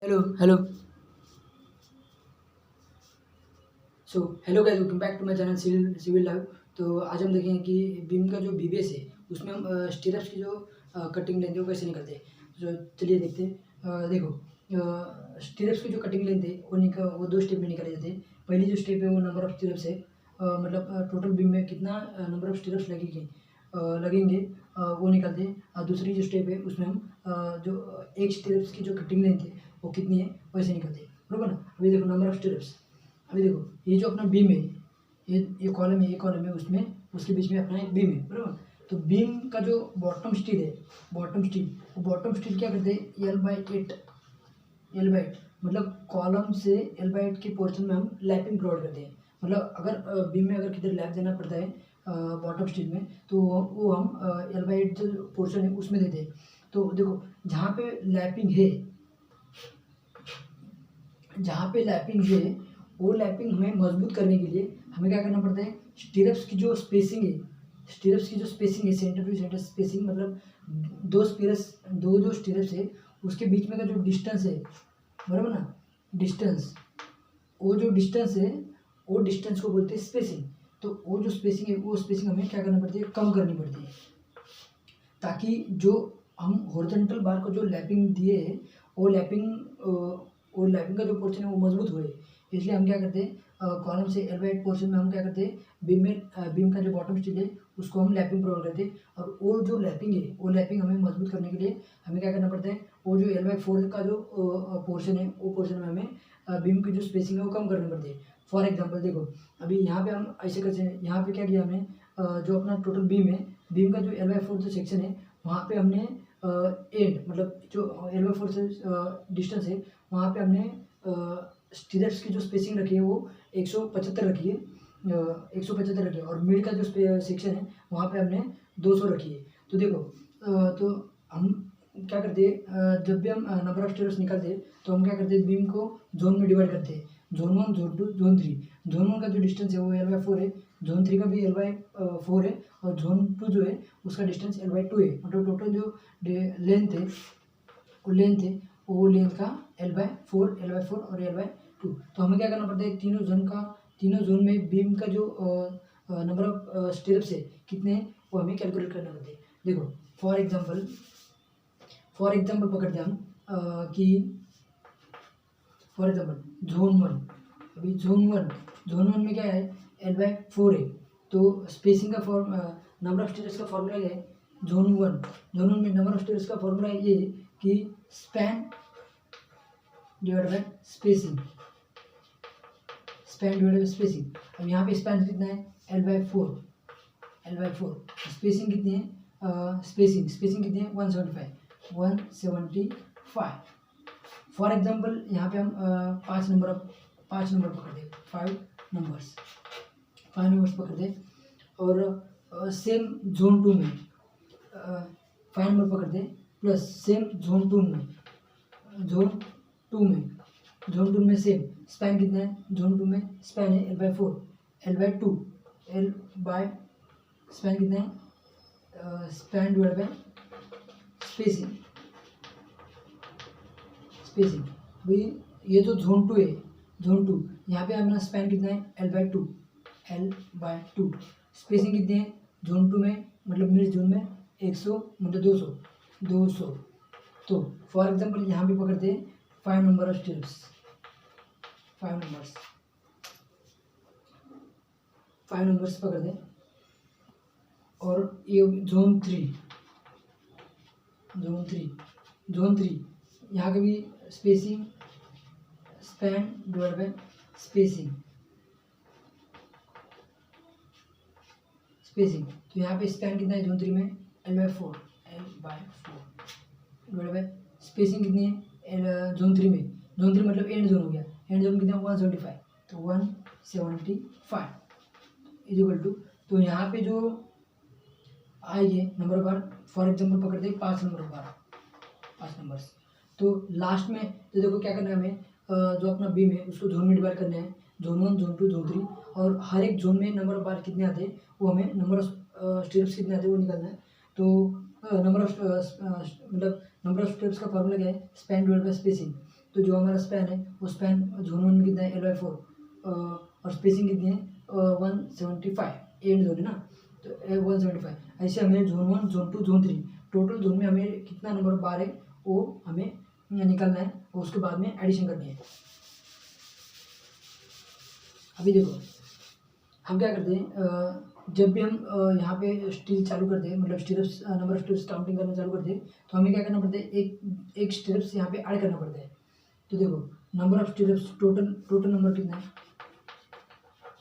Hello hello hello guys, welcome back to my channel Civil Live. तो आज हम देखेंगे कि बीम का जो बीबीएस है उसमें हम स्टीरप्स की जो कटिंग लेंथ है वो कैसे निकलते हैं। तो चलिए देखते हैं। देखो, स्टीरप्स की जो कटिंग लेंथ है वो दो स्टेप में निकाले जाते हैं। पहली जो स्टेप है वो नंबर ऑफ स्टीरप्स है, मतलब टोटल बीम में कितना नंबर ऑफ स्टीरप्स लगेंगे वो निकालते हैं। और दूसरी जो स्टेप है उसमें हम जो एक स्टीरप्स की जो कटिंग लेंथ है वो कितनी है वैसे निकलते हैं, बरोबर ना। अभी देखो नंबर ऑफ स्टीरप्स, अभी देखो ये जो अपना बीम है, ये कॉलम है, उसमें उसके बीच में अपना एक बीम है, बराबर। तो बीम का जो बॉटम स्टील है, बॉटम स्टील क्या करते हैं, एल बाई एट मतलब कॉलम से एल बाई एट के पोर्शन में हम लैपिंग प्रोवाइड करते हैं। मतलब अगर बीम में अगर किधर लैप देना पड़ता है बॉटम स्टील में, तो वो हम एल बाई एट जो पोर्शन है उसमें देते हैं। तो देखो जहाँ पे लैपिंग है, वो लैपिंग हमें मजबूत करने के लिए हमें क्या करना पड़ता है, स्टीरप्स की जो स्पेसिंग है, सेंटर टू सेंटर स्पेसिंग, मतलब दो जो स्टीरप्स है उसके बीच में का जो डिस्टेंस है, बराबर ना, डिस्टेंस, वो डिस्टेंस को बोलते हैं स्पेसिंग। तो वो जो स्पेसिंग है वो स्पेसिंग हमें क्या करनी पड़ती है, कम करनी पड़ती है, ताकि जो हम हॉरिजॉन्टल बार को जो लैपिंग दिए है वो लैपिंग का जो पोर्शन है वो मजबूत होए। इसलिए हम क्या करते हैं, कॉलम से एल बाई एट पोर्शन में हम क्या करते हैं, बीम का जो बॉटम स्टील है उसको हम लैपिंग प्रोवाइड करते हैं। और वो जो लैपिंग है वो लैपिंग हमें मजबूत करने के लिए हमें क्या करना पड़ता है, वो जो एल बाई फोर का जो पोर्शन है वो पोर्शन में हमें बीम की जो स्पेसिंग है वो कम करनी पड़ती है। फॉर एग्जाम्पल देखो, अभी यहाँ पे हम ऐसे करते हैं, यहाँ पे क्या किया हमने, जो अपना टोटल बीम है, बीम का जो एल बाई फोर जो सेक्शन है वहाँ पे हमने एंड, मतलब जो एल बाई फोर से डिस्टेंस है वहाँ पे हमने स्टीरप्स की जो स्पेसिंग रखी है वो 175 रखी है, 175 रखी है। और मिड का जो सेक्शन है वहाँ पे हमने 200 रखी है। तो देखो, तो हम क्या करते हैं, जब भी हम नंबर ऑफ स्टीरप्स निकालते हैं तो हम क्या करते हैं, बीम को जोन में डिवाइड करते हैं, जोन 1, जोन 2, जोन 3। जोन 1 का जो डिस्टेंस है वो एल बाई फोर है, जोन 3 का भी एल बाई फोर है, और जोन 2 जो है उसका डिस्टेंस एल बाई टू है। मतलब टोटल जो लेंथ है वो लेंथ का एल बाई फोर और एल बाई टू। तो हमें क्या करना पड़ता है, तीनों जोन में बीम का जो नंबर ऑफ स्टीरप्स है कितने हैं वो हमें कैलकुलेट करना पड़ता है। देखो फॉर एग्जाम्पल पकड़ते हैं हम, कि फॉर एग्जाम्पल जोन 1, अभी जोन वन में क्या है, एल बाई फोर है। तो स्पेसिंग का नंबर ऑफ स्टीरप्स का फॉर्मूला क्या है, जोन वन में नंबर ऑफ स्टीरप्स का फॉर्मूला ये है कि स्पैन डिवाइड बाय स्पेसिंग। अब यहाँ पे स्पैन कितना है, एल बाई फोर। स्पेसिंग कितनी है, स्पेसिंग कितनी है, 175। फॉर एग्जाम्पल यहाँ पे हम पाँच नंबर पकड़ते हैं, फाइव नंबर्स पकड़ते हैं। और सेम जोन टू में 5 नंबर पकड़ते हैं, प्लस सेम जोन टू में सेम स्पैन कितना है, जोन टू में स्पैन है L by four, L by span कितना है, स्पैन डिवाइड बाय स्पेसिंग। अभी ये जो जोन टू है, यहाँ पे हमारा स्पैन कितना है, एल बाई टू। स्पेसिंग कितनी है, जोन टू में मतलब मिड जोन में 100 मतलब 200। तो फॉर एग्जाम्पल यहाँ पे पकड़ते हैं 5 नंबर ऑफ स्टीरप्स, 5 नंबर्स पकड़ते हैं। और ये जोन थ्री यहाँ का भी spacing, span divide by spacing. तो यहाँ पे स्पैन कितना है जोन 3 में, L by four divide by spacing कितनी है, जोन 3 मतलब एंड जोन हो गया, एंड जोन कितना है 175। तो 175 इज इक्वल टू, तो यहाँ पे जो आएंगे नंबर बार, फॉर एग्जाम्पल पकड़ते हैं 5 नंबर्स। तो लास्ट में तो देखो क्या करना है हमें, जो अपना बीम है उसको जोन में डिवाइड करना है, जोन 1, जोन 2, जोन 3। और हर एक जोन में नंबर ऑफ बार कितने आते हैं वो हमें, नंबर ऑफ स्टेप्स कितने आते हैं वो निकालना है। तो नंबर ऑफ स्टेप्स का फॉर्मूला क्या है, स्पैन डिवाइड बाय स्पेसिंग। तो जो हमारा स्पैन है वो स्पैन जोन 1 में कितना है L/4 और स्पेसिंग कितनी है 175 एंड जोन है ना, तो 175। ऐसे हमें zone 1 zone 2 zone 3 total zone में हमें कितना नंबर ऑफ बार है वो हमें निकालना है और उसके बाद में एडिशन करनी है। अभी देखो हम क्या करते हैं, जब भी हम यहाँ पे स्टील चालू करते हैं, मतलब stirrups number of stirrups counting करना चालू करते हैं, तो हमें क्या करना पड़ता है, एक स्टीरप्स यहाँ पे ऐड करना पड़ता है। तो देखो number of stirrups total number कितना है,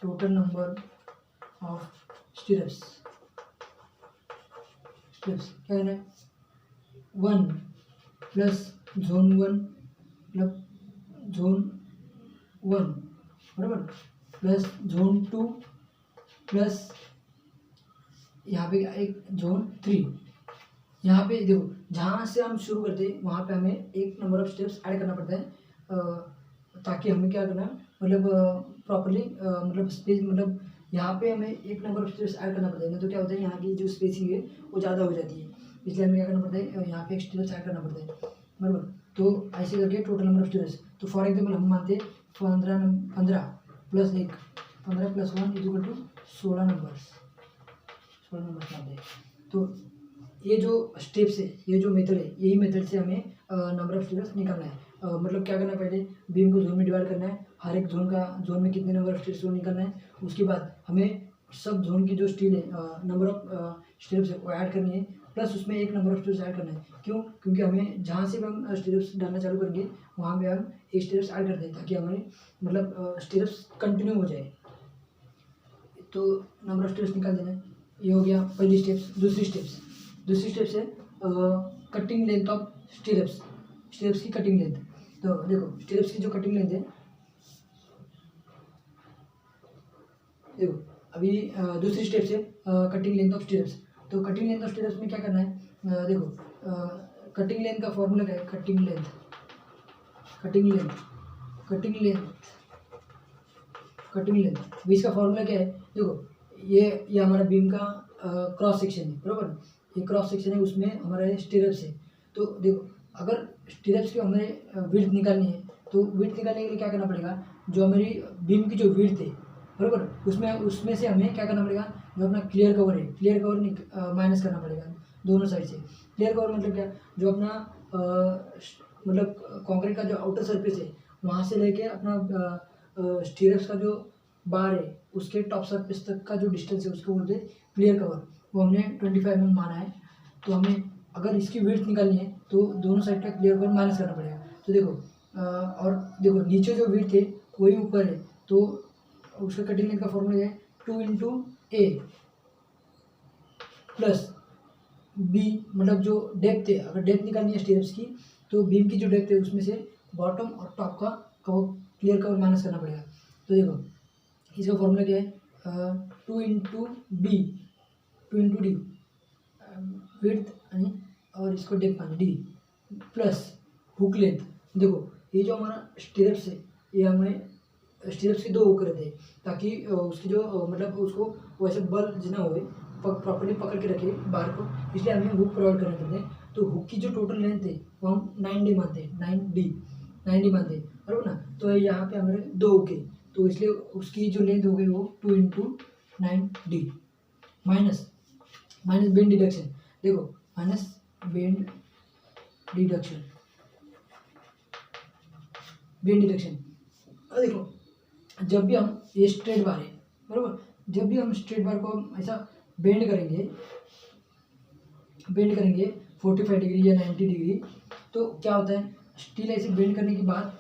टोटल नंबर ऑफ स्टीरप्स क्या करना है 1 प्लस जोन 1 मतलब जोन 1 बराबर प्लस जोन 2 प्लस यहाँ पे एक जोन 3। यहाँ पे देखो जहाँ से हम शुरू करते हैं वहाँ पे हमें एक नंबर ऑफ स्टेप्स ऐड करना पड़ता है, ताकि हमें क्या करना है, मतलब प्रॉपरली मतलब स्पेस, मतलब यहाँ पे हमें एक नंबर ऑफ स्टेप्स ऐड करना पड़ता है, नहीं तो क्या होता है यहाँ की जो स्पेसिंग है वो ज़्यादा हो जाती है, इसलिए हमें क्या करना पड़ता है, यहाँ पे एक स्टेप्स ऐड करना पड़ता है बराबर। तो ऐसे करके टोटल नंबर ऑफ स्टेप्स, तो फॉर एग्जाम्पल हम मानते हैं 15 plus 1 15 plus 1 equal to 16 numbers मानते हैं। तो ये जो स्टेप्स है, ये जो मेथड है, यही मेथड से हमें नंबर ऑफ स्टेप्स निकालना है। मतलब क्या करना है, पहले बीम को जोन में डिवाइड करना है, हर एक जोन में कितने नंबर ऑफ स्टेप्स वो निकालना है, उसके बाद हमें सब जोन की जो स्टील है नंबर ऑफ स्टेप्स है वो ऐड करनी है, प्लस उसमें एक नंबर ऑफ स्टेप्स ऐड करना है। क्यों? क्योंकि हमें जहाँ से भी हम स्टेप्स डालना चालू करेंगे वहाँ पे हम एक स्टेप्स ऐड कर दें, ताकि हमें मतलब स्टेप्स कंटिन्यू हो जाए। तो नंबर ऑफ स्टेप्स निकाल देना है, ये हो गया पहली स्टेप्स। दूसरी स्टेप्स है कटिंग लेंथ ऑफ स्टेप्स की कटिंग लेंथ। तो देखो स्टेप्स की जो कटिंग लेंथ है, देखो अभी दूसरी स्टेप्स है कटिंग लेंथ ऑफ स्टेप्स। तो कटिंग लेंथ ऑफ स्टेप्स में क्या करना है, देखो कटिंग लेंथ का फॉर्मूला क्या है, कटिंग लेंथ इसका फॉर्मूला क्या है, देखो ये हमारा बीम का क्रॉस सेक्शन है बराबर, ये क्रॉस सेक्शन है, उसमें हमारा स्टीरप्स है। तो देखो अगर स्टीरप्स की हमें विड्थ निकालनी है, तो विड्थ निकालने के लिए क्या करना पड़ेगा, जो हमारी बीम की जो विड्थ है बराबर, उसमें से हमें क्या करना पड़ेगा, जो अपना क्लियर कवर माइनस करना पड़ेगा दोनों साइड से। क्लियर कवर मतलब क्या, जो अपना मतलब कंक्रीट का जो आउटर सरफेस है वहाँ से लेके अपना स्टीरप्स का जो बार है उसके टॉप सरफेस तक का जो डिस्टेंस है उसको बोलते हैं क्लियर कवर। वो हमने 25 mm माना है, तो हमें अगर इसकी विड्थ निकालनी है तो दोनों साइड का क्लियर कवर माइनस करना पड़ेगा। तो देखो और देखो नीचे जो विड्थ है वही ऊपर है, तो उसका कटिंग लेंथ का फॉर्मूला है 2 × A प्लस B, मतलब जो डेप्थ है, अगर डेप्थ निकालनी है स्टीरप्स की तो बीम की जो डेप्थ है उसमें से बॉटम और टॉप का क्लियर कवर माइनस करना पड़ेगा। तो देखो इसका फॉर्मूला क्या है, 2 × B 2 × D विड्थ और इसको डेप्थ माने D प्लस हुक लेंथ। देखो ये जो हमारा स्टीरप्स है ये हमें स्टीरप्स की 2 हुक रहते हैं, ताकि उसकी जो मतलब उसको वैसे बल जितना हो प्रॉपर्ली पकड़ के रखे बार को, इसलिए हमें हुक प्रोवाइड करने पड़ते हैं। तो हुक की जो टोटल लेंथ है वो हम 9D मानते हैं, 9D मानते हैं बराबर ना। तो यहाँ पे हमारे 2 हुक है, तो इसलिए उसकी जो लेंथ हो गई वो 2 × 9D माइनस बेंड डिडक्शन। देखो माइनस बेंड डिडक्शन देखो जब भी हम ये स्ट्रेट बार है बराबर, जब भी हम स्ट्रेट बार को ऐसा बेंड करेंगे 45 डिग्री या 90 डिग्री, तो क्या होता है, स्टील ऐसे बेंड करने के बाद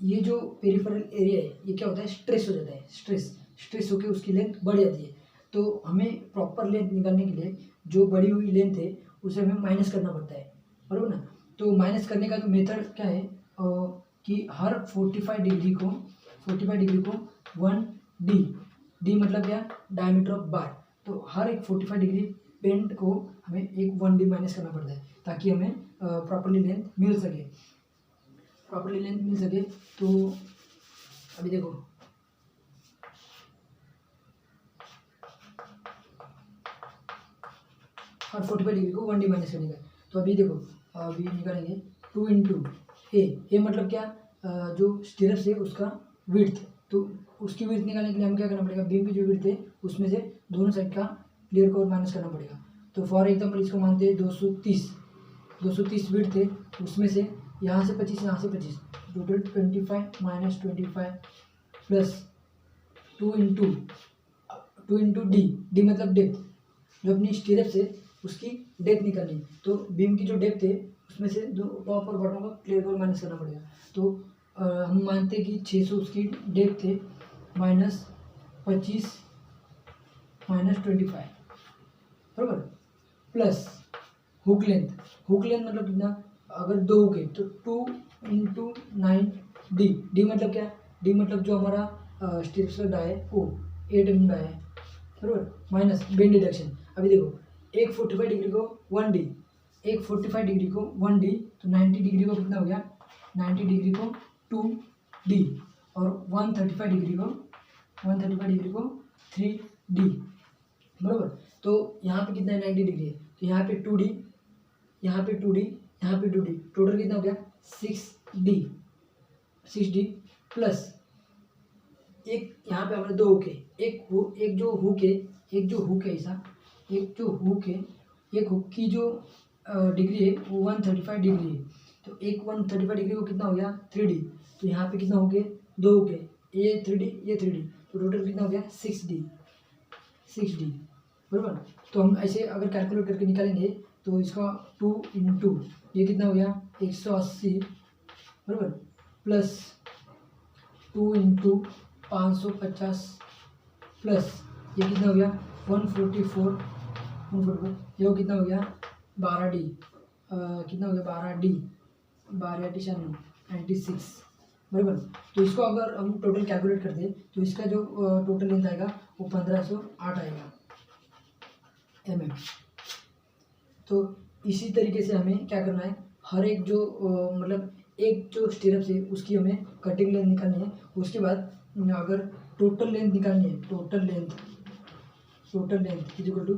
ये जो पेरिफेरल एरिया है ये क्या होता है, स्ट्रेस हो जाता है, स्ट्रेस होकर उसकी लेंथ बढ़ जाती है। तो हमें प्रॉपर लेंथ निकालने के लिए जो बढ़ी हुई लेंथ है उसे हमें माइनस करना पड़ता है बराबर ना। तो माइनस करने का जो मेथड क्या है कि हर 45 डिग्री को 1D मतलब क्या, डायमीटर ऑफ बार। तो हर एक 45 डिग्री बेंड को हमें एक 1D माइनस करना पड़ता है, ताकि हमें प्रॉपरली लेंथ मिल सके। तो अभी देखो हर 45 डिग्री को 1D माइनस करने का, तो अभी देखो अभी निकालेंगे 2 × ए मतलब क्या, जो स्टिरप्स है उसका विड्थ, तो उसकी विड्थ निकालने के लिए हम क्या करना पड़ेगा, बीम की जो विड्थ है उसमें से दोनों साइड का क्लियर कवर माइनस करना पड़ेगा। तो फॉर एग्जाम्पल इसको मानते हैं 230 विड्थ है, उसमें से यहाँ से 25 यहाँ से 25, total 25 minus 25 plus 2 into D मतलब डेप्थ, जो अपनी स्टिरप्स है उसकी डेप्थ निकालनी। तो बीम की जो डेप्थ है उसमें से जो टॉप और बॉटम का क्लियर कवर माइनस करना पड़ेगा। तो हम मानते हैं कि 600 उसकी डेप्थ है, माइनस 25 माइनस 25 बराबर, प्लस हुक लेंथ मतलब कितना, अगर 2 हुक है तो 2 इंटू 9 डी मतलब क्या, डी मतलब जो हमारा स्टिरप्स का डाई है वो 8 mm डाई है बराबर, माइनस बेंड डिडक्शन। अभी देखो एक 45 डिग्री को 1 डी, एक 45 डिग्री को 1 डी, तो 90 डिग्री को कितना हो गया, 90 डिग्री को 2 डी, और 135 डिग्री को 3 डी बराबर। तो यहाँ पे कितना है, 90 डिग्री है, तो यहाँ पे 2 डी, यहाँ पे 2 डी, यहाँ पे 2 डी, टोटल कितना हो गया 6 डी प्लस एक यहाँ पे हमारे 2 हुक है, एक जो हुक है ऐसा, एक हुक की जो डिग्री है वो 135 डिग्री है, तो एक 135 डिग्री को कितना हो गया 3 डी, तो यहाँ पे कितना हो गया 2 हुक है, ये 3 डी ये 3 डी, तो टोटल कितना हो गया 6 डी बराबर। तो हम ऐसे अगर कैलकुलेट करके निकालेंगे तो इसका 2 इंटू ये कितना हो गया 180 बराबर, प्लस 2 इंटू 550 प्लस ये कितना हो गया 144 ये कितना हो गया 12 डी, कितना हो गया 12 डी 96 बराबर। तो इसको अगर हम टोटल कैलकुलेट करते हैं तो इसका जो टोटल लेंथ आएगा वो 1508 आएगा mm। तो इसी तरीके से हमें क्या करना है, हर एक जो मतलब एक जो स्टिरप्स है उसकी हमें कटिंग लेंथ निकालनी है। उसके बाद अगर टोटल लेंथ निकालनी है, total length is equal to